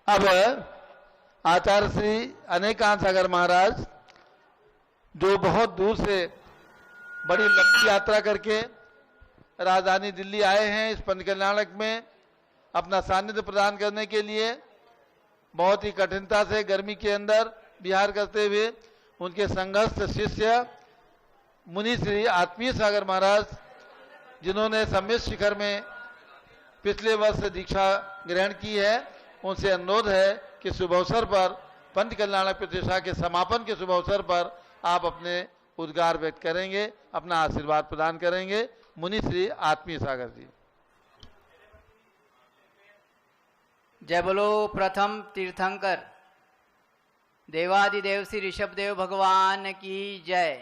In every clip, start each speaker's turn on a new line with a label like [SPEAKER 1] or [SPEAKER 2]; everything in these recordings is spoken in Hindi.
[SPEAKER 1] अब आचार्य श्री अनेकांत सागर महाराज जो बहुत दूर से बड़ी लंबी यात्रा करके राजधानी दिल्ली आए हैं इस पंच कल्याणक में अपना सानिध्य प्रदान करने के लिए, बहुत ही कठिनता से गर्मी के अंदर विहार करते हुए उनके संघस्थ शिष्य मुनि श्री आत्मीय सागर महाराज जिन्होंने सम्मित शिखर में पिछले वर्ष दीक्षा ग्रहण की है, उनसे अनुरोध है कि शुभ अवसर पर पंच कल्याणक प्रतिष्ठा के समापन के शुभ अवसर पर आप अपने उद्गार व्यक्त करेंगे, अपना आशीर्वाद प्रदान करेंगे। मुनि श्री आत्मीय सागर जी।
[SPEAKER 2] जय बोलो प्रथम तीर्थंकर देवादिदेव श्री ऋषभदेव भगवान की जय।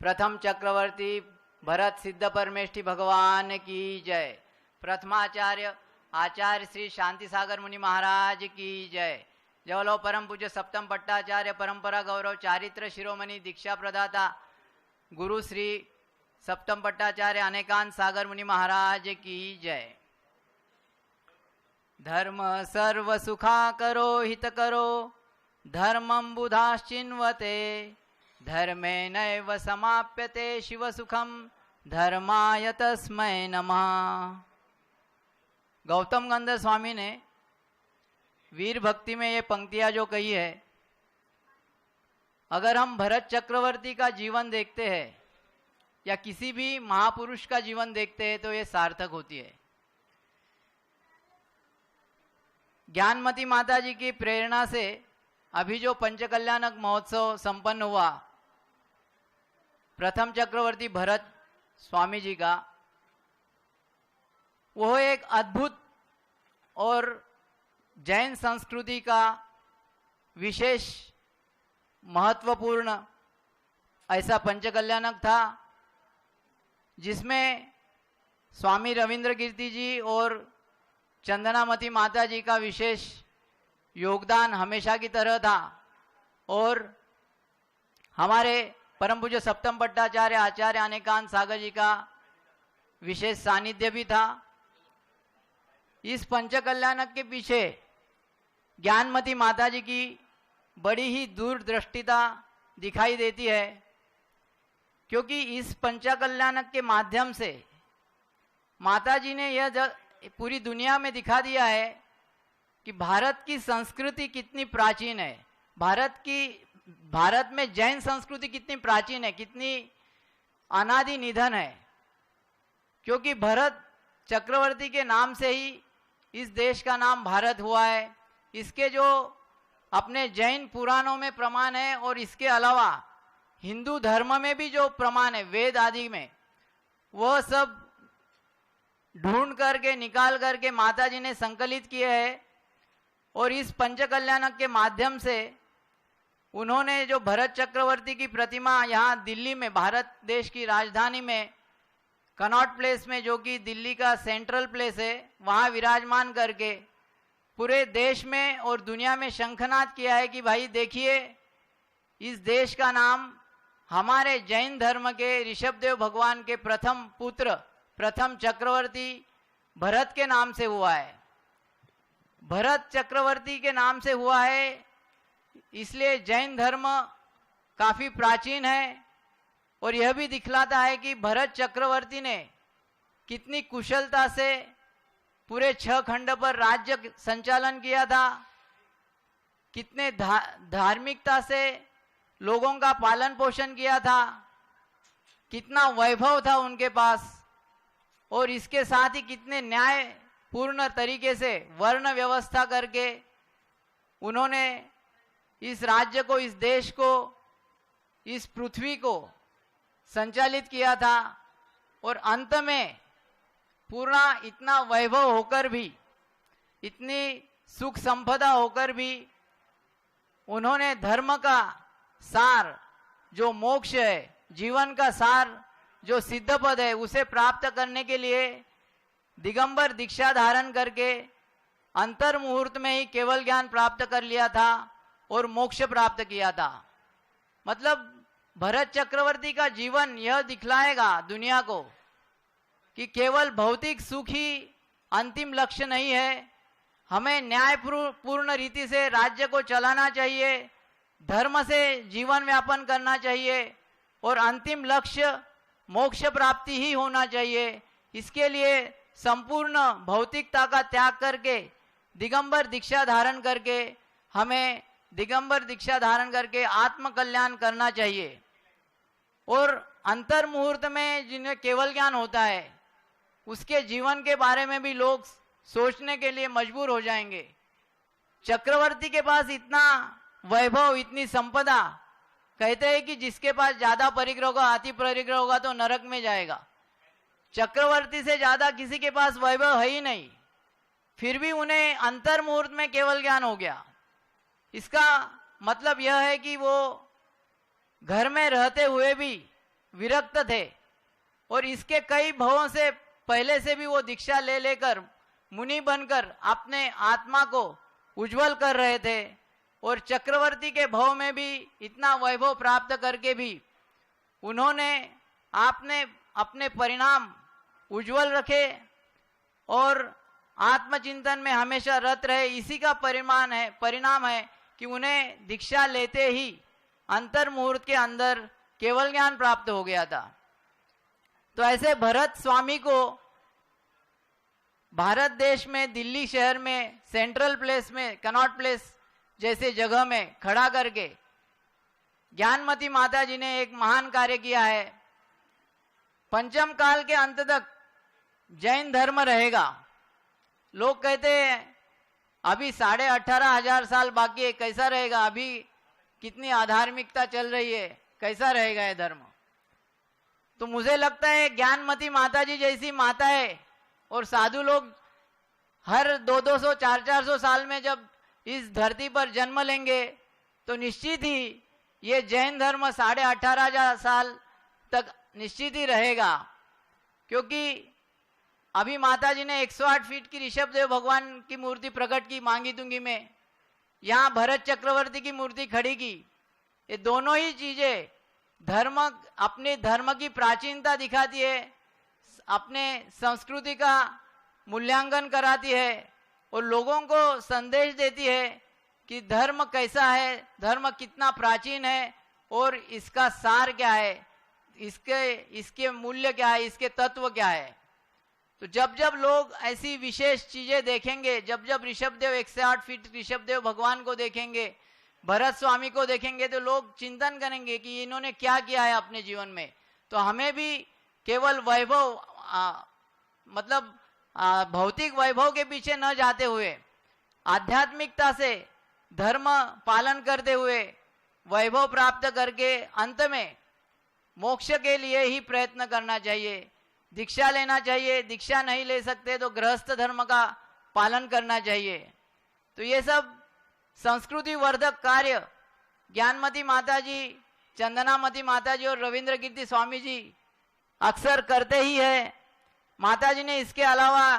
[SPEAKER 2] प्रथम चक्रवर्ती भरत सिद्ध परमेष्ठी भगवान की जय। प्रथमाचार्य आचार्य श्री शांति सागर मुनि महाराज की जय। जय बोलो परम पूज्य सप्तम पट्टाचार्य परंपरा गौरव चारित्र शिरोमणि दीक्षा प्रदाता गुरु श्री सप्तम पट्टाचार्य अनेकांत सागर मुनि महाराज की जय। धर्म सर्व सुखा करो हित करो धर्मं बुधाश्चिन्वते धर्मे नैव समाप्यते शिव सुखम धर्माय तस्मै नमः। गौतम गंध स्वामी ने वीर भक्ति में ये पंक्तियां जो कही है, अगर हम भरत चक्रवर्ती का जीवन देखते हैं या किसी भी महापुरुष का जीवन देखते हैं तो ये सार्थक होती है। ज्ञानमती माता जी की प्रेरणा से अभी जो पंचकल्याणक महोत्सव संपन्न हुआ, प्रथम चक्रवर्ती भरत स्वामी जी का, वो एक अद्भुत और जैन संस्कृति का विशेष महत्वपूर्ण ऐसा पंचकल्याणक था जिसमें स्वामी रविंद्र कीर्ति जी और चंदनामती माता जी का विशेष योगदान हमेशा की तरह था और हमारे परम पूज्य सप्तम पट्टाचार्य आचार्य अनेकांत सागर जी का विशेष सानिध्य भी था। इस पंचकल्याणक के पीछे ज्ञानमती माता जी की बड़ी ही दूरदृष्टिता दिखाई देती है, क्योंकि इस पंचकल्याणक के माध्यम से माता जी ने यह पूरी दुनिया में दिखा दिया है कि भारत की संस्कृति कितनी प्राचीन है, भारत में जैन संस्कृति कितनी प्राचीन है, कितनी अनादि निधन है। क्योंकि भरत चक्रवर्ती के नाम से ही इस देश का नाम भारत हुआ है। इसके जो अपने जैन पुराणों में प्रमाण है और इसके अलावा हिंदू धर्म में भी जो प्रमाण है वेद आदि में, वह सब ढूंढ करके निकाल करके माता जी ने संकलित किए हैं और इस पंचकल्याणक के माध्यम से उन्होंने जो भरत चक्रवर्ती की प्रतिमा यहाँ दिल्ली में, भारत देश की राजधानी में कनॉट प्लेस में, जो कि दिल्ली का सेंट्रल प्लेस है, वहाँ विराजमान करके पूरे देश में और दुनिया में शंखनाद किया है कि भाई देखिए, इस देश का नाम हमारे जैन धर्म के ऋषभदेव भगवान के प्रथम पुत्र प्रथम चक्रवर्ती भरत के नाम से हुआ है। भरत चक्रवर्ती के नाम से हुआ है, इसलिए जैन धर्म काफी प्राचीन है और यह भी दिखलाता है कि भरत चक्रवर्ती ने कितनी कुशलता से पूरे 6 खंड पर राज्य संचालन किया था, कितने धार्मिकता से लोगों का पालन पोषण किया था, कितना वैभव था उनके पास, और इसके साथ ही कितने न्याय पूर्ण तरीके से वर्ण व्यवस्था करके उन्होंने इस राज्य को, इस देश को, इस पृथ्वी को संचालित किया था। और अंत में पूरा इतना वैभव होकर भी, इतनी सुख संपदा होकर भी, उन्होंने धर्म का सार जो मोक्ष है, जीवन का सार जो सिद्ध पद है, उसे प्राप्त करने के लिए दिगंबर दीक्षा धारण करके अंतर मुहूर्त में ही केवल ज्ञान प्राप्त कर लिया था और मोक्ष प्राप्त किया था। मतलब भरत चक्रवर्ती का जीवन यह दिखलाएगा दुनिया को कि केवल भौतिक सुख ही अंतिम लक्ष्य नहीं है, हमें न्यायपूर्ण रीति से राज्य को चलाना चाहिए, धर्म से जीवन व्यापन करना चाहिए और अंतिम लक्ष्य मोक्ष प्राप्ति ही होना चाहिए। इसके लिए संपूर्ण भौतिकता का त्याग करके दिगंबर दीक्षा धारण करके हमें दिगंबर दीक्षा धारण करके आत्म कल्याण करना चाहिए। और अंतर मुहूर्त में जिन्हें केवल ज्ञान होता है उसके जीवन के बारे में भी लोग सोचने के लिए मजबूर हो जाएंगे। चक्रवर्ती के पास इतना वैभव, इतनी संपदा, कहते हैं कि जिसके पास ज्यादा परिग्रह होगा, अति परिग्रह होगा तो नरक में जाएगा। चक्रवर्ती से ज्यादा किसी के पास वैभव है ही नहीं, फिर भी उन्हें अंतर मुहूर्त में केवल ज्ञान हो गया। इसका मतलब यह है कि वो घर में रहते हुए भी विरक्त थे और इसके कई भवों से पहले से भी वो दीक्षा ले लेकर मुनि बनकर अपने आत्मा को उज्जवल कर रहे थे। और चक्रवर्ती के भव में भी इतना वैभव प्राप्त करके भी उन्होंने आपने अपने परिणाम उज्जवल रखे और आत्मचिंतन में हमेशा रत रहे। इसी का परिणाम है कि उन्हें दीक्षा लेते ही अंतर मुहूर्त के अंदर केवल ज्ञान प्राप्त हो गया था। तो ऐसे भरत स्वामी को भारत देश में दिल्ली शहर में सेंट्रल प्लेस में कनॉट प्लेस जैसे जगह में खड़ा करके ज्ञानमती माता जी ने एक महान कार्य किया है। पंचम काल के अंत तक जैन धर्म रहेगा। लोग कहते हैं अभी 18,500 साल बाकी है, कैसा रहेगा, अभी कितनी अधार्मिकता चल रही है, कैसा रहेगा ये धर्म। तो मुझे लगता है ज्ञानमती माता जी जैसी माता है और साधु लोग हर 200-200 400-400 साल में जब इस धरती पर जन्म लेंगे तो निश्चित ही ये जैन धर्म 18,500 साल तक निश्चित ही रहेगा। क्योंकि अभी माता जी ने 108 फीट की ऋषभ देव भगवान की मूर्ति प्रकट की मांगी तुंगी में, यहाँ भरत चक्रवर्ती की मूर्ति खड़ी की। ये दोनों ही चीजें धर्म, अपने धर्म की प्राचीनता दिखाती है, अपने संस्कृति का मूल्यांकन कराती है और लोगों को संदेश देती है कि धर्म कैसा है, धर्म कितना प्राचीन है और इसका सार क्या है, इसके मूल्य क्या है, इसके तत्व क्या है। तो जब जब लोग ऐसी विशेष चीजें देखेंगे, जब जब ऋषभदेव 108 फीट ऋषभदेव भगवान को देखेंगे, भरत स्वामी को देखेंगे, तो लोग चिंतन करेंगे कि इन्होंने क्या किया है अपने जीवन में। तो हमें भी केवल वैभव मतलब भौतिक वैभव के पीछे न जाते हुए आध्यात्मिकता से धर्म पालन करते हुए वैभव प्राप्त करके अंत में मोक्ष के लिए ही प्रयत्न करना चाहिए। दीक्षा लेना चाहिए, दीक्षा नहीं ले सकते तो गृहस्थ धर्म का पालन करना चाहिए। तो ये सब संस्कृति वर्धक कार्य ज्ञानमती माता जी, चंदनामती माता जी और रविंद्र कीर्ति स्वामी जी अक्सर करते ही है। माता जी ने इसके अलावा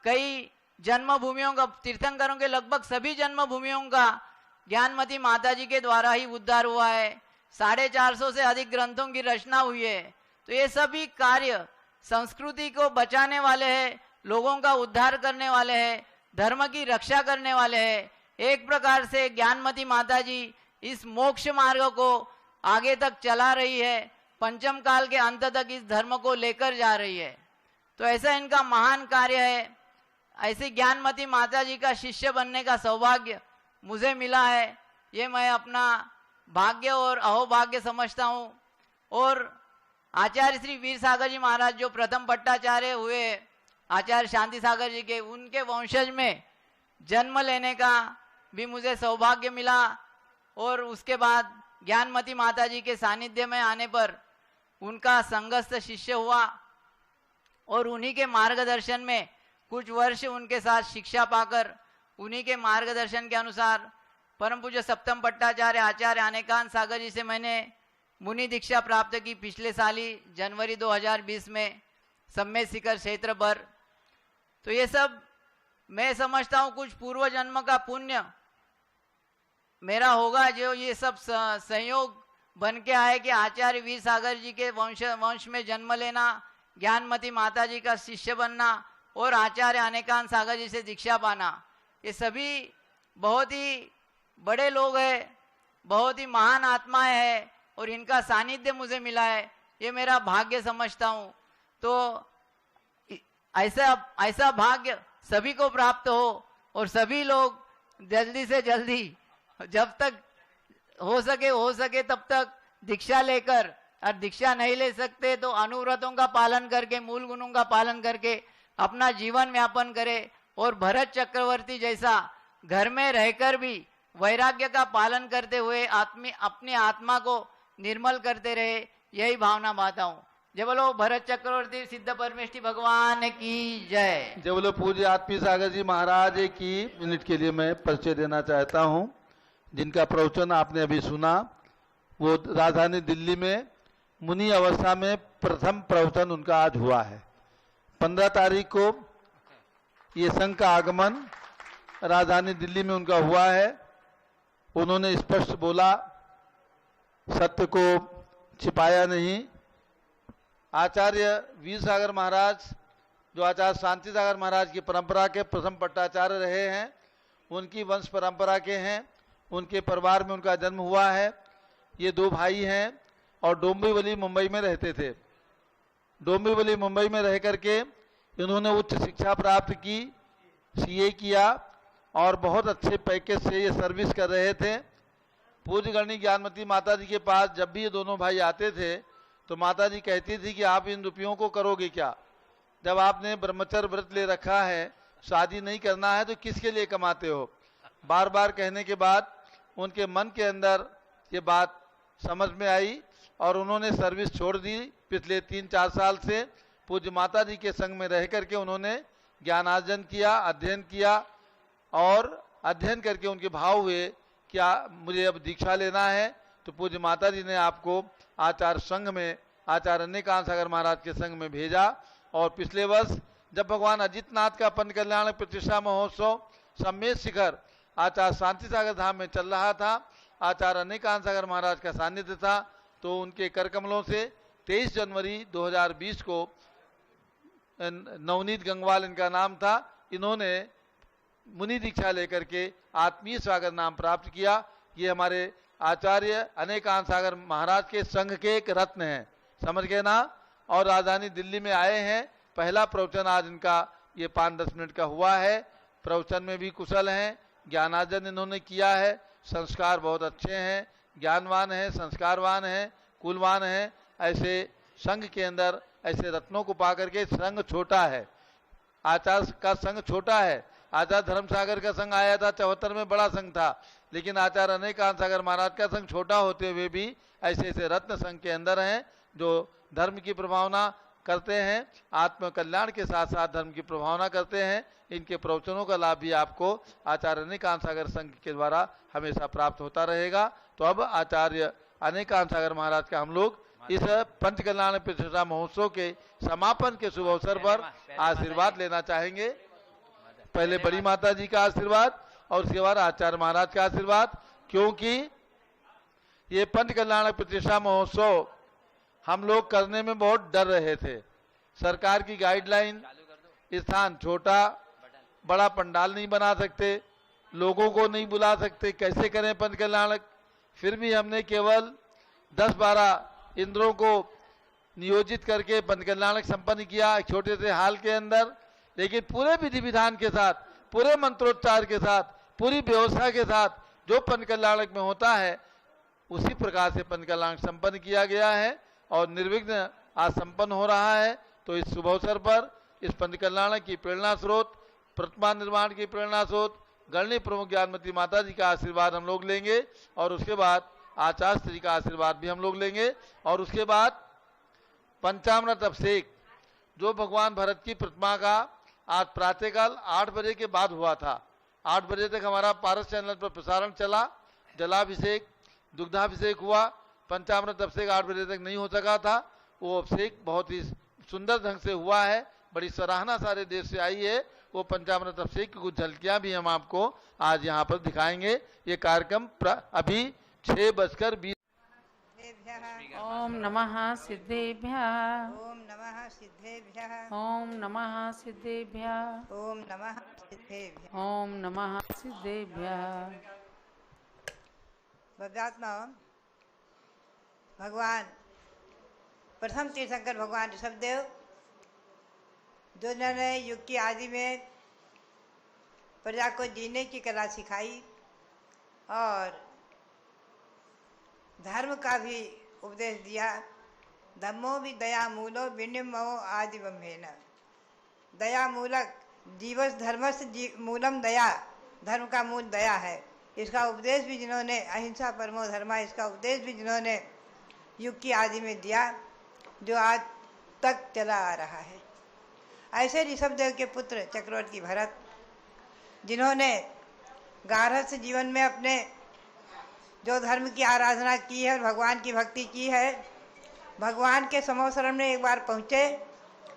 [SPEAKER 2] कई जन्मभूमियों का, तीर्थंकरों के लगभग सभी जन्मभूमियों का ज्ञानमती माता जी के द्वारा ही उद्धार हुआ है। 450 से अधिक ग्रंथों की रचना हुई है। तो ये सभी कार्य संस्कृति को बचाने वाले हैं, लोगों का उद्धार करने वाले हैं, धर्म की रक्षा करने वाले हैं। एक प्रकार से ज्ञानमती माता जी इस मोक्ष मार्ग को आगे तक चला रही है, पंचम काल के अंत तक इस धर्म को लेकर जा रही है। तो ऐसा इनका महान कार्य है। ऐसी ज्ञानमती माता जी का शिष्य बनने का सौभाग्य मुझे मिला है। ये मैं अपना भाग्य और अहोभाग्य समझता हूँ। और आचार्य श्री वीर सागर जी महाराज जो प्रथम पट्टाचार्य हुए आचार्य शांति सागर जी के, उनके वंशज में जन्म लेने का भी मुझे सौभाग्य मिला। और उसके बाद ज्ञानमती माता जी के सानिध्य में आने पर उनका संगस्थ शिष्य हुआ और उन्हीं के मार्गदर्शन में कुछ वर्ष उनके साथ शिक्षा पाकर उन्हीं के मार्गदर्शन के अनुसार परम पूज्य सप्तम पट्टाचार्य आचार्य अनेकांत सागर जी से मैंने मुनि दीक्षा प्राप्त की पिछले साल ही जनवरी 2020 में सम्मेद शिखर क्षेत्र पर। तो ये सब मैं समझता हूँ कुछ पूर्व जन्म का पुण्य मेरा होगा, जो ये सब संयोग बन के आए कि आचार्य वीर सागर जी के वंश में जन्म लेना, ज्ञानमती माता जी का शिष्य बनना और आचार्य अनेकांत सागर जी से दीक्षा पाना। ये सभी बहुत ही बड़े लोग हैं, बहुत ही महान आत्माएं हैं और इनका सानिध्य मुझे मिला है, ये मेरा भाग्य समझता हूँ। तो ऐसा भाग्य सभी को प्राप्त हो और सभी लोग जल्दी से जल्दी जब तक हो सके तब तक दीक्षा लेकर, और दीक्षा नहीं ले सकते तो अनुव्रतों का पालन करके, मूल गुणों का पालन करके अपना जीवन यापन करे और भरत चक्रवर्ती जैसा घर में रहकर भी वैराग्य का पालन करते हुए अपनी आत्मा को निर्मल करते रहे, यही भावना बाता हूँ। जय बोलो भरत चक्रवर्ती सिद्ध परमेष्ठी भगवान की जय।
[SPEAKER 1] जय बोलो पूज्य आत्मी सागर जी महाराज की। मिनट के लिए मैं परिचय देना चाहता हूं। जिनका प्रवचन आपने अभी सुना वो राजधानी दिल्ली में मुनि अवस्था में प्रथम प्रवचन उनका आज हुआ है। 15 तारीख को ये संघ का आगमन राजधानी दिल्ली में उनका हुआ है। उन्होंने स्पष्ट बोला, सत्य को छिपाया नहीं। आचार्य वीर सागर महाराज जो आचार्य शांति सागर महाराज की परंपरा के प्रथम पट्टाचार्य रहे हैं, उनकी वंश परंपरा के हैं, उनके परिवार में उनका जन्म हुआ है। ये 2 भाई हैं और डोंबिवली मुंबई में रहते थे। डोंबिवली मुंबई में रह करके इन्होंने उच्च शिक्षा प्राप्त की, सीए किया और बहुत अच्छे पैकेज से ये सर्विस कर रहे थे। पूज्य गणनी ज्ञानमती माता जी के पास जब भी ये दोनों भाई आते थे तो माता जी कहती थी कि आप इन रुपयों को करोगे क्या? जब आपने ब्रह्मचर्य व्रत ले रखा है, शादी नहीं करना है, तो किसके लिए कमाते हो? बार बार कहने के बाद उनके मन के अंदर ये बात समझ में आई और उन्होंने सर्विस छोड़ दी। पिछले 3-4 साल से पूज्य माता जी के संग में रह करके उन्होंने ज्ञानार्जन किया, अध्ययन किया और अध्ययन करके उनके भाव हुए क्या मुझे अब दीक्षा लेना है। तो पूज्य माता जी ने आपको आचार्य संघ में, आचार्य अनेकांत सागर महाराज के संघ में भेजा। और पिछले वर्ष जब भगवान अजितनाथ का पंच कल्याण प्रतिष्ठा महोत्सव सम्मेत शिखर आचार्य शांति सागर धाम में चल रहा था, आचार्य अनेकांत सागर महाराज का सानिध्य था, तो उनके कर कमलों से 23 जनवरी 2020 को नवनीत गंगवाल इनका नाम था, इन्होंने मुनि दीक्षा लेकर के आत्मीय सागर नाम प्राप्त किया। ये हमारे आचार्य अनेकांत सागर महाराज के संघ के एक रत्न हैं, समझ गए ना। और राजधानी दिल्ली में आए हैं। पहला प्रवचन आज इनका ये 5-10 मिनट का हुआ है। प्रवचन में भी कुशल हैं, ज्ञानार्जन इन्होंने किया है, संस्कार बहुत अच्छे हैं, ज्ञानवान हैं, संस्कारवान हैं, कुलवान हैं। ऐसे संघ के अंदर ऐसे रत्नों को पा करके, संघ छोटा है, आचार्य का संघ छोटा है। आचार्य धर्मसागर का संघ आया था 74 में, बड़ा संघ था, लेकिन आचार्य अनेकांत सागर महाराज का संघ छोटा होते हुए भी ऐसे ऐसे रत्न संघ के अंदर हैं जो धर्म की प्रभावना करते हैं, आत्म कल्याण के साथ साथ धर्म की प्रभावना करते हैं। इनके प्रवचनों का लाभ भी आपको आचार्य अनेकांत सागर संघ के द्वारा हमेशा प्राप्त होता रहेगा। तो अब आचार्य अनेकांत सागर महाराज का हम लोग इस पंच कल्याण प्रतिष्ठा महोत्सव के समापन के शुभ अवसर पर आशीर्वाद लेना चाहेंगे। पहले बड़ी माता जी का आशीर्वाद और उसके बाद आचार्य महाराज का आशीर्वाद, क्योंकि ये पंच कल्याण प्रतिष्ठा महोत्सव हम लोग करने में बहुत डर रहे थे। सरकार की गाइडलाइन, स्थान छोटा, बड़ा पंडाल नहीं बना सकते, लोगों को नहीं बुला सकते, कैसे करें पंच कल्याण। फिर भी हमने केवल 10-12 इंद्रों को नियोजित करके पंच कल्याण संपन्न किया एक छोटे से हाल के अंदर, लेकिन पूरे विधि विधान के साथ, पूरे मंत्रोच्चार के साथ, पूरी व्यवस्था के साथ जो पंच कल्याण में होता है उसी प्रकार से पंच कल्याण संपन्न किया गया है और निर्विघ्न आज संपन्न हो रहा है। तो इस शुभ अवसर पर इस पंच कल्याण की प्रेरणा स्रोत, प्रतिमा निर्माण की प्रेरणा स्रोत गणनी प्रमुख ज्ञानमती माता जी का आशीर्वाद हम लोग लेंगे और उसके बाद आचार्य श्री का आशीर्वाद भी हम लोग लेंगे। और उसके बाद पंचामृत अभिषेक जो भगवान भरत की प्रतिमा का आज प्रातःकाल 8 बजे के बाद हुआ था, 8 बजे तक हमारा पारस चैनल पर प्रसारण चला, जलाभिषेक, दुग्धाभिषेक हुआ। पंचामृत अभिषेक 8 बजे तक नहीं हो सका था, वो अभिषेक बहुत ही सुंदर ढंग से हुआ है, बड़ी सराहना सारे देश से आई है। वो पंचामृत अभिषेक की कुछ झलकियां भी हम आपको आज यहाँ पर दिखाएंगे। ये कार्यक्रम अभी 6:20
[SPEAKER 3] सिद्धेभ्यः
[SPEAKER 4] ओम नमः सिद्धेभ्यः
[SPEAKER 3] ओम नमः सिद्धेभ्यः
[SPEAKER 4] ओम नमः सिद्धेभ्यः
[SPEAKER 3] ओम नमः सिद्धेभ्यः।
[SPEAKER 4] ओम नमः सिद्धेभ्यः।
[SPEAKER 3] भव्यात्मा भगवान प्रथम तीर्थंकर भगवान ऋषभदेव, जिन्होंने युग की आदि में प्रजा को जीने की कला सिखाई और धर्म का भी उपदेश दिया। धम्मो भी दया मूलो विनिमो आदि ब्रह्मेण। दया मूलक जीवस धर्मस मूलम दया, धर्म का मूल दया है। इसका उपदेश भी जिन्होंने अहिंसा परमो धर्मा, इसका उपदेश भी जिन्होंने युग की आदि में दिया, जो आज तक चला आ रहा है। ऐसे ऋषभदेव के पुत्र चक्रवर्ती भरत, जिन्होंने गारहस्थ जीवन में अपने जो धर्म की आराधना की है और भगवान की भक्ति की है, भगवान के समोसरण में एक बार पहुँचे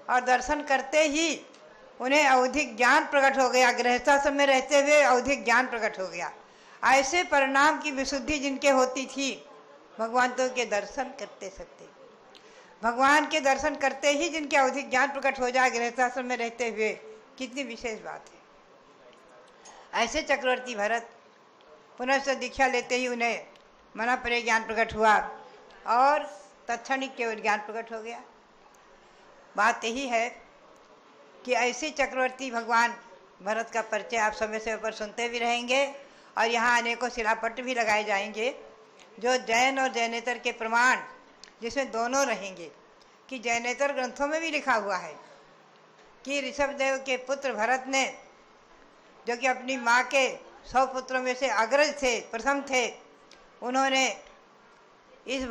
[SPEAKER 3] और दर्शन करते ही उन्हें औधिक ज्ञान प्रकट हो गया। गृहस्थाश्रम में रहते हुए औधिक ज्ञान प्रकट हो गया। ऐसे परिणाम की विशुद्धि जिनके होती थी, भगवंतों के दर्शन करते सकते, भगवान के दर्शन करते ही जिनके औधिक ज्ञान प्रकट हो जाए गृहस्थाश्रम में रहते हुए, कितनी विशेष बात है। ऐसे चक्रवर्ती भरत पुनः दीक्षा लेते ही उन्हें मना परे ज्ञान प्रकट हुआ और तत्क्षणिक केवल ज्ञान प्रकट हो गया। बात यही है कि ऐसे चक्रवर्ती भगवान भरत का परिचय आप समय समय पर सुनते भी रहेंगे और यहाँ अनेकों शिलापट भी लगाए जाएंगे, जो जैन और जैनेतर के प्रमाण, जिसमें दोनों रहेंगे। कि जैनेतर ग्रंथों में भी लिखा हुआ है कि ऋषभदेव के पुत्र भरत ने, जो कि अपनी माँ के 100 पुत्रों में से अग्रज थे, प्रथम थे, उन्होंने इस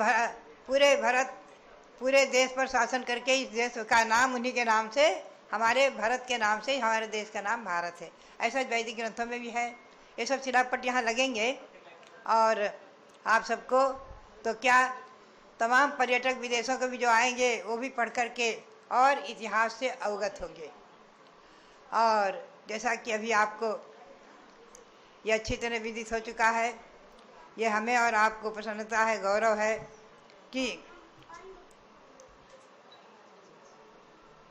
[SPEAKER 3] पूरे देश पर शासन करके इस देश का नाम उन्हीं के नाम से, हमारे भरत के नाम से हमारे देश का नाम भारत है। ऐसा वैदिक ग्रंथों में भी है। ये सब शिलापट यहाँ लगेंगे और आप सबको तो क्या, तमाम पर्यटक विदेशों के भी जो आएंगे वो भी पढ़ कर के और इतिहास से अवगत होंगे। और जैसा कि अभी आपको ये अच्छी तरह विदित हो चुका है, ये हमें और आपको प्रसन्नता है, गौरव है कि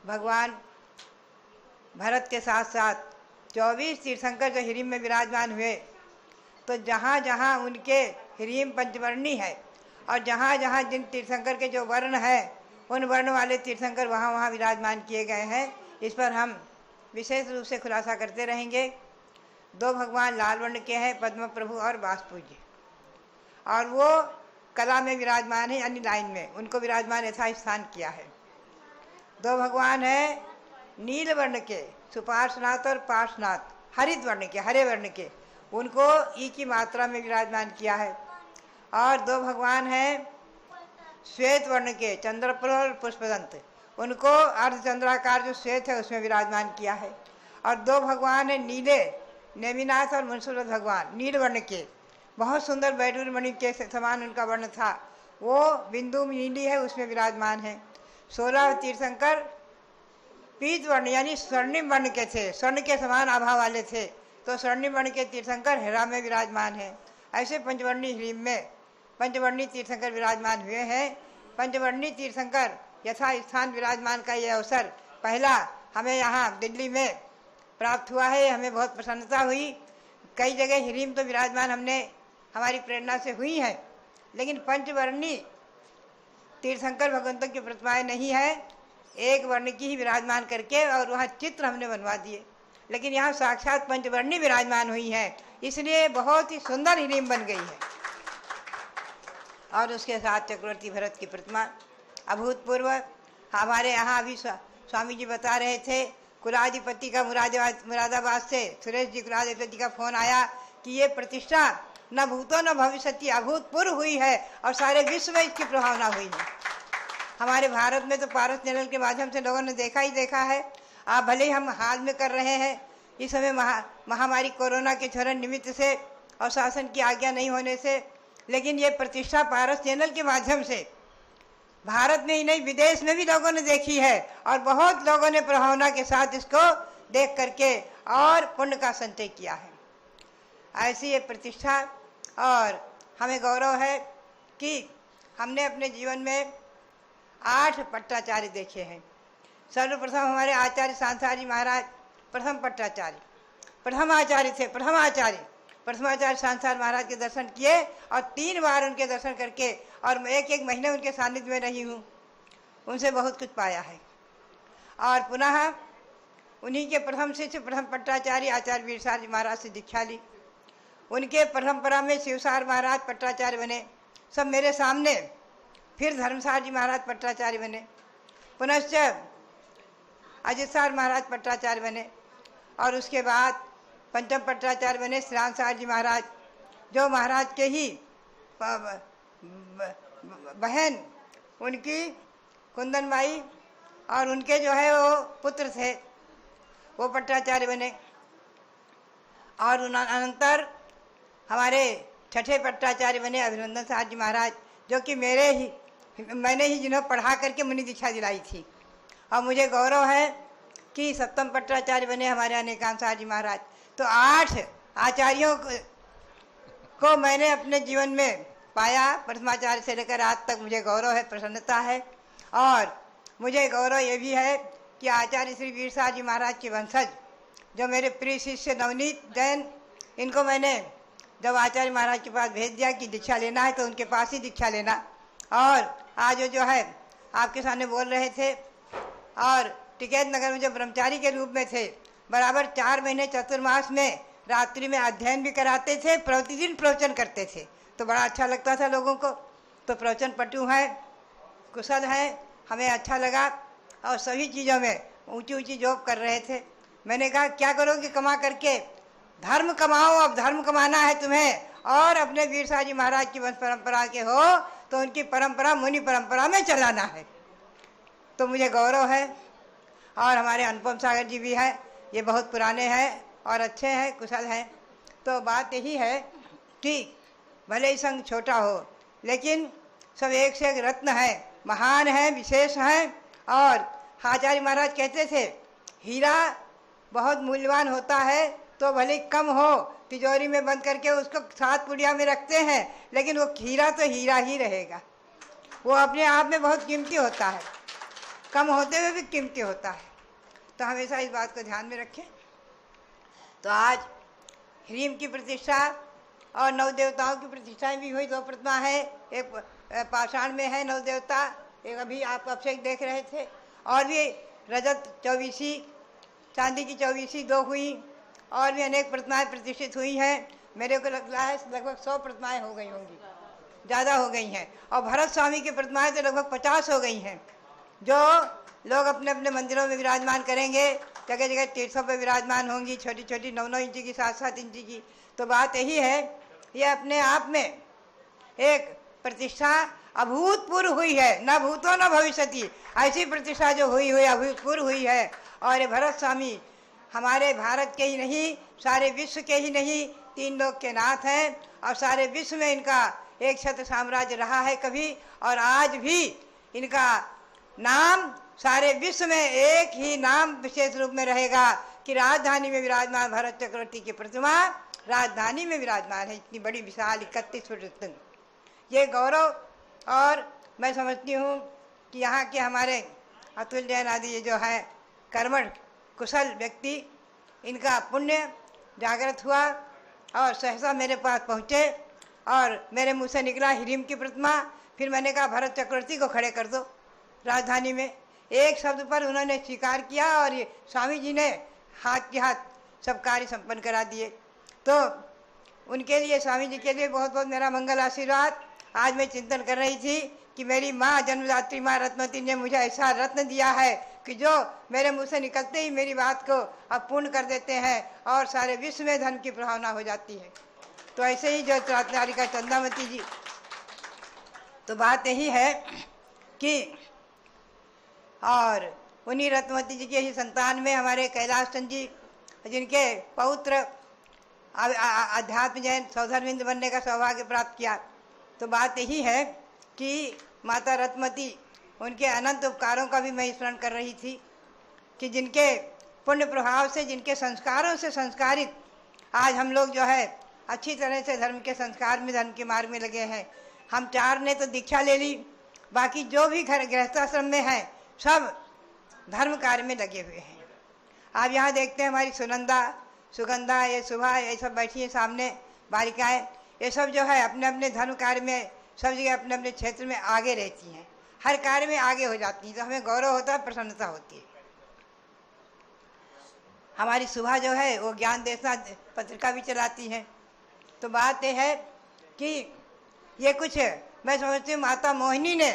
[SPEAKER 3] भगवान भरत के साथ साथ 24 तीर्थंकर जो हिरिम में विराजमान हुए, तो जहाँ जहाँ उनके हिरिम पंचवर्णी है और जहाँ जहाँ जिन तीर्थंकर के जो वर्ण है, उन वर्ण वाले तीर्थंकर वहाँ वहाँ विराजमान किए गए हैं। इस पर हम विशेष रूप से खुलासा करते रहेंगे। 2 भगवान लाल वर्ण के हैं, पद्म प्रभु और वासपूज्य, और वो कला में विराजमान है, यानी लाइन में उनको विराजमान यथा स्थान किया है। 2 भगवान हैं नील वर्ण के, सुपार्श्वनाथ और पार्श्वनाथ, हरित वर्ण के, हरे वर्ण के, उनको ई की मात्रा में विराजमान किया है। और 2 भगवान हैं श्वेत वर्ण के, चंद्रप्रभ और पुष्पदंत, उनको अर्धचंद्राकार जो श्वेत है उसमें विराजमान किया है। और 2 भगवान हैं नीले, नेमिनाथ और मनसूरत भगवान, नील वर्ण के, बहुत सुंदर बैडूर मणि के समान उनका वर्ण था, वो बिंदु नीली है उसमें विराजमान है। 16 तीर्थंकर पीत वर्ण यानी स्वर्णिम वर्ण के थे, स्वर्ण के समान आभा वाले थे, तो स्वर्णिम वर्ण के तीर्थंकर हेरा में विराजमान है। ऐसे पंचवर्णी हिरिम में पंचवर्णी तीर्थंकर विराजमान हुए हैं। पंचवर्णी तीर्थंकर यथा स्थान विराजमान का ये अवसर पहला हमें यहाँ दिल्ली में प्राप्त हुआ है, हमें बहुत प्रसन्नता हुई। कई जगह हिरिम तो विराजमान हमने हमारी प्रेरणा से हुई है, लेकिन पंचवर्णी तीर्थंकर भगवंतों की प्रतिमाएं नहीं है, एक वर्ण की ही विराजमान करके और वहाँ चित्र हमने बनवा दिए, लेकिन यहाँ साक्षात पंचवर्णी विराजमान हुई है, इसलिए बहुत ही सुंदर हिरिम बन गई है। और उसके साथ चक्रवर्ती भरत की प्रतिमा अभूतपूर्व। हमारे यहाँ अभी स्वामी जी बता रहे थे, कुलाधिपति का मुरादाबाद से सुरेश जी कुलाधिपति का फोन आया कि ये प्रतिष्ठा न भूतो न भविष्यति अभूतपूर्व हुई है और सारे विश्व में इसकी प्रभावना हुई है। हमारे भारत में तो पारस चैनल के माध्यम से लोगों ने देखा ही देखा है। आप भले ही हम हाल में कर रहे हैं, इस समय महामारी कोरोना के क्षरण निमित्त से और शासन की आज्ञा नहीं होने से, लेकिन ये प्रतिष्ठा पारस चैनल के माध्यम से भारत में ही नहीं विदेश में भी लोगों ने देखी है और बहुत लोगों ने प्रभावना के साथ इसको देख करके और पुण्य का संचय किया है। ऐसी ये प्रतिष्ठा, और हमें गौरव है कि हमने अपने जीवन में 8 पट्टाचार्य देखे हैं। सर्वप्रथम हमारे आचार्य सांसार जी महाराज प्रथम पट्टाचार्य, प्रथमाचार्य सांसार महाराज के दर्शन किए और 3 बार उनके दर्शन करके और मैं 1 महीने उनके सानिध्य में रही हूँ, उनसे बहुत कुछ पाया है। और पुनः उन्हीं के प्रथम शिष्य प्रथम पट्टाचार्य आचार्य वीरसार जी महाराज से दीक्षा ली। उनके परंपरा में शिवसार महाराज पट्टाचार्य बने, सब मेरे सामने। फिर धर्मसार जी महाराज पट्टाचार्य बने, पुनश्च अजितसार महाराज पट्टाचार्य बने और उसके बाद पंचम पट्टाचार्य बने श्रीरामसार जी महाराज, जो महाराज के ही बहन उनकी कुंदनबाई और उनके जो है वो पुत्र थे, वो पट्टाचार्य बने। और अनंतर हमारे छठे पट्टाचार्य बने अभिनंदन साहब जी महाराज, जो कि मैंने ही जिन्हें पढ़ा करके मुनि दीक्षा दिलाई थी। और मुझे गौरव है कि सप्तम पट्टाचार्य बने हमारे अनेकांत साहब जी महाराज। तो 8 आचार्यों को मैंने अपने जीवन में पाया, प्रथमाचार्य से लेकर आज तक। मुझे गौरव है, प्रसन्नता है। और मुझे गौरव ये भी है कि आचार्य श्री वीरसार जी महाराज के वंशज जो मेरे प्रिय शिष्य नवनीत जैन, इनको मैंने जब आचार्य महाराज के पास भेज दिया कि दीक्षा लेना है तो उनके पास ही दीक्षा लेना। और आज जो है आपके सामने बोल रहे थे। और टिकैत नगर में जब ब्रह्मचारी के रूप में थे, बराबर 4 महीने चतुर्मास में रात्रि में अध्ययन भी कराते थे, प्रतिदिन प्रवचन करते थे, तो बड़ा अच्छा लगता था लोगों को। तो प्रवचन पटु हैं, कुशल हैं, हमें अच्छा लगा। और सभी चीज़ों में ऊंची जॉब कर रहे थे। मैंने कहा क्या करोगे कमा करके? धर्म कमाओ, अब धर्म कमाना है तुम्हें। और अपने वीरसार जी महाराज की वंश परंपरा के हो तो उनकी परंपरा मुनि परंपरा में चलाना है। तो मुझे गौरव है। और हमारे अनुपम सागर जी भी हैं, ये बहुत पुराने हैं और अच्छे हैं, कुशल हैं। तो बात यही है कि भले ही संघ छोटा हो, लेकिन सब एक से एक रत्न है, महान है, विशेष हैं। और आचार्य महाराज कहते थे हीरा बहुत मूल्यवान होता है तो भले कम हो, तिजोरी में बंद करके उसको 7 पुड़िया में रखते हैं, लेकिन वो हीरा तो हीरा ही रहेगा। वो अपने आप में बहुत कीमती होता है, कम होते हुए भी कीमती होता है। तो हमेशा इस बात को ध्यान में रखें। तो आज ह्रीम की प्रतिष्ठा और 9 देवताओं की प्रतिष्ठाएं भी हुई। 2 प्रतिमा है, एक पाषाण में है 9 देवता, एक अभी आप अभिषेक देख रहे थे। और भी रजत 24, चांदी की 24 2 हुई। और भी अनेक प्रतिमाएं प्रतिष्ठित हुई हैं। मेरे को लगता है लगभग 100 प्रतिमाएं हो गई होंगी, ज़्यादा हो गई हैं। और भरत स्वामी की प्रतिमाएं तो लगभग 50 हो गई हैं, जो लोग अपने अपने मंदिरों में विराजमान करेंगे। जगह जगह तीर्थों पर विराजमान होंगी, छोटी छोटी 9-9 इंची की, 7-7 इंची की। तो बात यही है, ये अपने आप में एक प्रतिष्ठा अभूतपूर्व हुई है, न भूतो न भविष्यति। ऐसी प्रतिष्ठा जो हुई अभूतपूर्व हुई है। और ये भरत स्वामी हमारे भारत के ही नहीं, सारे विश्व के ही नहीं, 3 लोक के नाथ हैं। और सारे विश्व में इनका एक छत्र साम्राज्य रहा है कभी, और आज भी इनका नाम सारे विश्व में एक ही नाम विशेष रूप में रहेगा कि राजधानी में विराजमान भरत चक्रवर्ती की प्रतिमा राजधानी में विराजमान है। इतनी बड़ी विशाल 31 फुट, ये गौरव। और मैं समझती हूँ कि यहाँ के हमारे अतुल जैन आदि ये जो है कर्मठ कुशल व्यक्ति, इनका पुण्य जागृत हुआ और सहसा मेरे पास पहुँचे। और मेरे मुँह से निकला ह्रीम की प्रतिमा। फिर मैंने कहा भरत चक्रवर्ती को खड़े कर दो राजधानी में। एक शब्द पर उन्होंने स्वीकार किया और ये स्वामी जी ने हाथ के हाथ सब कार्य संपन्न करा दिए। तो उनके लिए, स्वामी जी के लिए बहुत बहुत मेरा मंगल आशीर्वाद। आज मैं चिंतन कर रही थी कि मेरी माँ जन्मदात्री माँ रत्नवती ने मुझे ऐसा रत्न दिया है कि जो मेरे मुंह से निकलते ही मेरी बात को अब पूर्ण कर देते हैं और सारे विश्व में धन की प्रभावना हो जाती है। तो ऐसे ही जो रत्नारिका चंदावती जी, तो बात यही है कि और उन्हीं रत्नवती जी के ही संतान में हमारे कैलाश चंद जी, जिनके पौत्र अध्यात्म जैन सौधरविंद बनने का सौभाग्य प्राप्त किया। तो बात यही है कि माता रत्नवती, उनके अनंत उपकारों का भी मैं स्मरण कर रही थी कि जिनके पुण्य प्रभाव से, जिनके संस्कारों से संस्कारित आज हम लोग जो है अच्छी तरह से धर्म के संस्कार में, धर्म के मार्ग में लगे हैं। हम 4 ने तो दीक्षा ले ली, बाकी जो भी घर गृहस्थाश्रम में हैं सब धर्म कार्य में लगे हुए हैं। आप यहाँ देखते हैं हमारी सुगंधा, ये सुभा, ये सब बैठी है सामने बालिकाएं, ये सब जो है अपने अपने धर्म कार्य में सब जगह अपने अपने क्षेत्र में आगे रहती हैं, हर कार्य में आगे हो जाती हैं, तो हमें गौरव होता है, प्रसन्नता होती है। हमारी सुभा जो है वो ज्ञान देशना पत्रिका भी चलाती है। तो बात यह है कि ये कुछ मैं समझती हूँ माता मोहिनी ने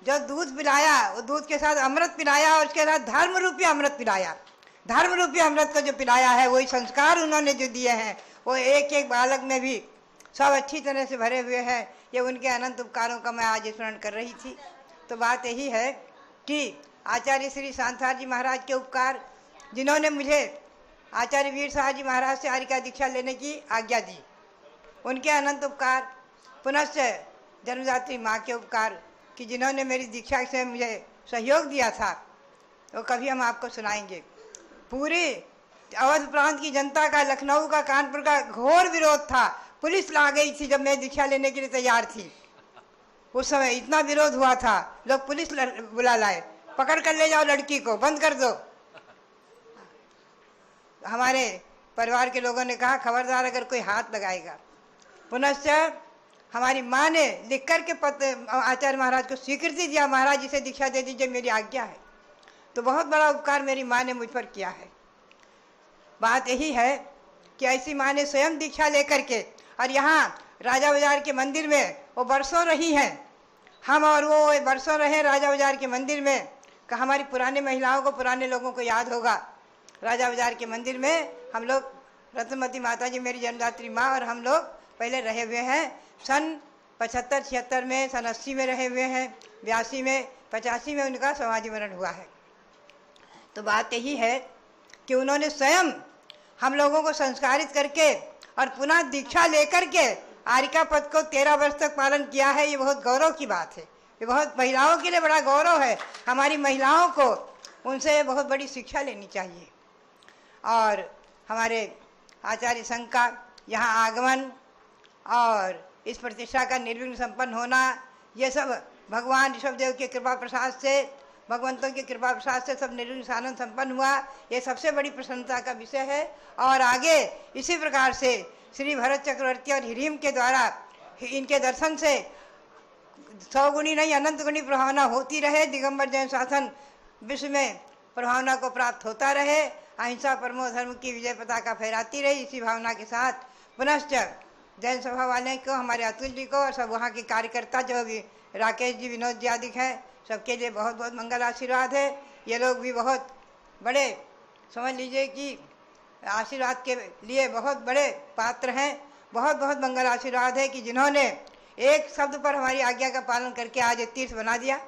[SPEAKER 3] जो दूध पिलाया, वो दूध के साथ अमृत पिलाया और उसके साथ धर्म रूपी अमृत पिलाया। धर्म रूपी अमृत को जो पिलाया है, वही संस्कार उन्होंने जो दिए हैं, वो एक एक बालक में भी सब अच्छी तरह से भरे हुए हैं। ये उनके अनंत उपकारों का मैं आज स्मरण कर रही थी। तो बात यही है कि आचार्य श्री सांसार जी महाराज के उपकार, जिन्होंने मुझे आचार्य वीर साहब जी महाराज से आर्य का दीक्षा लेने की आज्ञा दी, उनके अनंत उपकार, पुनश्च जन्मदात्री माँ के उपकार कि जिन्होंने मेरी दीक्षा से मुझे सहयोग दिया था, वो कभी हम आपको सुनाएंगे। पूरे अवध प्रांत की जनता का, लखनऊ का, कानपुर का घोर विरोध था। पुलिस ला गई थी जब मैं दीक्षा लेने के लिए तैयार थी। उस समय इतना विरोध हुआ था, लोग पुलिस बुला लाए, पकड़ कर ले जाओ लड़की को, बंद कर दो। हमारे परिवार के लोगों ने कहा खबरदार अगर कोई हाथ लगाएगा। पुनश्च हमारी माँ ने लिख कर के पत्र आचार्य महाराज को स्वीकृति दिया, महाराज इसे दीक्षा दे दीजिए, मेरी आज्ञा है। तो बहुत बड़ा उपकार मेरी माँ ने मुझ पर किया है। बात यही है कि ऐसी माँ ने स्वयं दीक्षा लेकर के, और यहाँ राजा बाजार के मंदिर में वो बरसों रही हैं, हम और वो बरसों रहे राजा बाजार के मंदिर में। का हमारी पुराने महिलाओं को, पुराने लोगों को याद होगा, राजा बाजार के मंदिर में हम लोग, रत्नमती माता जी मेरी जन्मदात्री माँ और हम लोग पहले रहे हुए हैं। सन 75-76 में, सन 80 में रहे हुए हैं, 82 में, 85 में उनका समाधि मरण हुआ है। तो बात यही है कि उन्होंने स्वयं हम लोगों को संस्कारित करके और पुनः दीक्षा लेकर के आर्यिका पद को 13 वर्ष तक पालन किया है। ये बहुत गौरव की बात है, ये बहुत महिलाओं के लिए बड़ा गौरव है। हमारी महिलाओं को उनसे बहुत बड़ी शिक्षा लेनी चाहिए। और हमारे आचार्य संघ का यहाँ आगमन और इस प्रतिष्ठा का निर्विघ्न संपन्न होना, ये सब भगवान ऋषभदेव की कृपा प्रसाद से, भगवंतों की कृपा प्रसाद से सब निर्विघ्न आनंद संपन्न हुआ। ये सबसे बड़ी प्रसन्नता का विषय है। और आगे इसी प्रकार से श्री भरत चक्रवर्ती और हिरिम के द्वारा इनके दर्शन से 100 गुणी नहीं अनंत गुणी प्रभावना होती रहे। दिगंबर जैन शासन विश्व में प्रभावना को प्राप्त होता रहे। अहिंसा परमो धर्म की विजय पताका फहराती रही। इसी भावना के साथ पुनश्च जैन सभा वाले को, हमारे अतुल जी को और सब वहाँ के कार्यकर्ता जो भी राकेश जी, विनोद जी आदि हैं, सबके लिए बहुत बहुत मंगल आशीर्वाद है। ये लोग भी बहुत बड़े, समझ लीजिए कि आशीर्वाद के लिए बहुत बड़े पात्र हैं। बहुत बहुत मंगल आशीर्वाद है कि जिन्होंने एक शब्द पर हमारी आज्ञा का पालन करके आज ये तीर्थ बना दिया,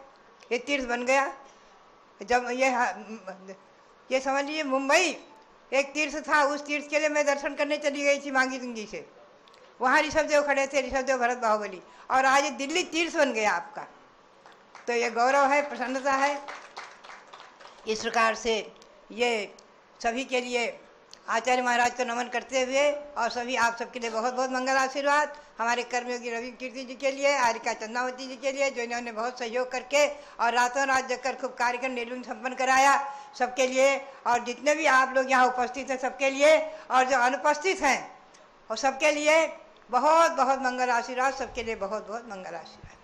[SPEAKER 3] ये तीर्थ बन गया। जब ये समझ लीजिए मुंबई एक तीर्थ था, उस तीर्थ के लिए मैं दर्शन करने चली गई थी मांगी तुंगी से। वहाँ ऋषभदेव खड़े थे, ऋषभदेव भरत बाहुबली, और आज दिल्ली तीर्थ बन गया आपका। तो ये गौरव है, प्रसन्नता है। इस प्रकार से ये सभी के लिए आचार्य महाराज को नमन करते हुए और सभी आप सबके लिए बहुत बहुत मंगल आशीर्वाद। हमारे कर्मयोगी रवि कीर्ति जी के लिए, आर्यिका चंद्रावती जी के लिए, जो इन्होंने बहुत सहयोग करके और रातों रात जगकर खूब कार्यक्रम निर्विघ्न संपन्न कराया, सबके लिए। और जितने भी आप लोग यहाँ उपस्थित हैं सबके लिए, और जो अनुपस्थित हैं और सबके लिए बहुत बहुत मंगल आशीर्वाद। सबके लिए बहुत बहुत मंगल आशीर्वाद।